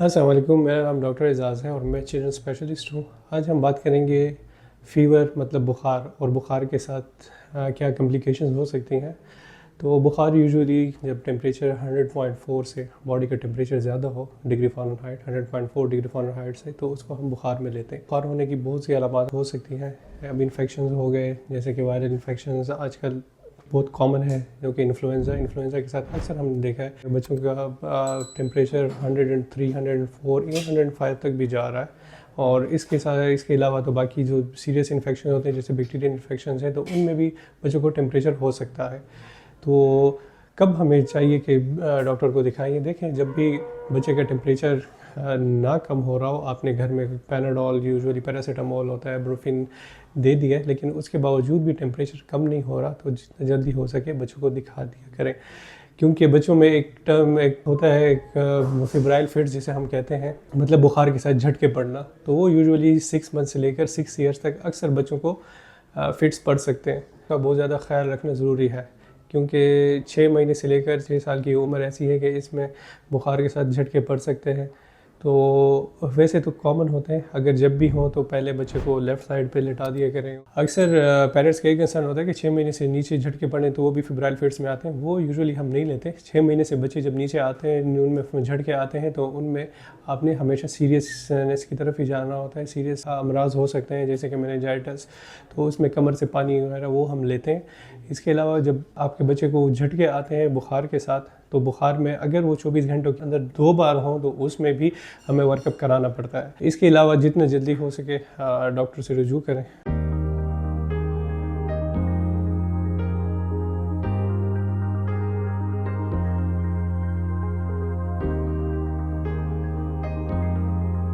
अस्सलाम वालेकुम, मेरा नाम डॉक्टर एजाज़ है और मैं चिल्ड्रन स्पेशलिस्ट हूँ। आज हम बात करेंगे फ़ीवर मतलब बुखार और बुखार के साथ क्या कॉम्प्लिकेशंस हो सकती हैं। तो बुखार यूजुअली जब टेम्परेचर 100.4 से बॉडी का टेम्परेचर ज़्यादा हो डिग्री फ़ारेनहाइट 100.4 डिग्री फ़ारेनहाइट से, तो उसको हम बुखार में लेते हैं। बुखार होने की बहुत सी अलामात हो सकती हैं। अब इन्फेक्शन हो गए, जैसे कि वायरल इन्फेक्शन आजकल बहुत कॉमन है, जो कि इन्फ्लुएंज़ा के साथ अक्सर हमने देखा है बच्चों का टेम्परेचर 103 104 इवन 105 तक भी जा रहा है। और इसके अलावा तो बाकी जो सीरियस इन्फेक्शन होते हैं जैसे बैक्टीरियल इन्फेक्शन है, तो उनमें भी बच्चों को टेम्परेचर हो सकता है। तो कब हमें चाहिए कि डॉक्टर को दिखाएंगे? देखें, जब भी बच्चे का टेम्परेचर ना कम हो रहा हो, आपने घर में पैनाडोल यूजुअली पैरासीटामोल होता है, ब्रुफिन दे दिया, लेकिन उसके बावजूद भी टेम्परेचर कम नहीं हो रहा, तो जितना जल्दी हो सके बच्चों को दिखा दिया करें। क्योंकि बच्चों में एक टर्म एक होता है, एक फिब्राइल फिट्स जिसे हम कहते हैं, मतलब बुखार के साथ झटके पड़ना। तो वो यूजुअली 6 मंथ से लेकर 6 ईयर्स तक अक्सर बच्चों को फिट्स पड़ सकते हैं। का बहुत ज़्यादा ख्याल रखना ज़रूरी है, क्योंकि 6 महीने से लेकर 6 साल की उम्र ऐसी है कि इसमें बुखार के साथ झटके पड़ सकते हैं। तो वैसे तो कॉमन होते हैं, अगर जब भी हो तो पहले बच्चे को लेफ़्ट साइड पे लिटा दिया करें। अक्सर पेरेंट्स का एक कंसर्न होता है कि 6 महीने से नीचे झटके पड़े तो वो भी फिब्राइल फिट्स में आते हैं। वो यूजुअली हम नहीं लेते। 6 महीने से बच्चे जब नीचे आते हैं, उनमें झटके आते हैं, तो उनमें आपने हमेशा सीरियसनेस की तरफ ही जाना होता है। सीरियस अमराज हो सकते हैं जैसे कि मेनिंजाइटिस, तो उसमें कमर से पानी वगैरह वो हम लेते हैं। इसके अलावा जब आपके बच्चे को झटके आते हैं बुखार के साथ, तो बुखार में अगर वो 24 घंटों के अंदर 2 बार हों तो उसमें भी हमें वर्कअप कराना पड़ता है। इसके अलावा जितना जल्दी हो सके डॉक्टर से रुजू करें।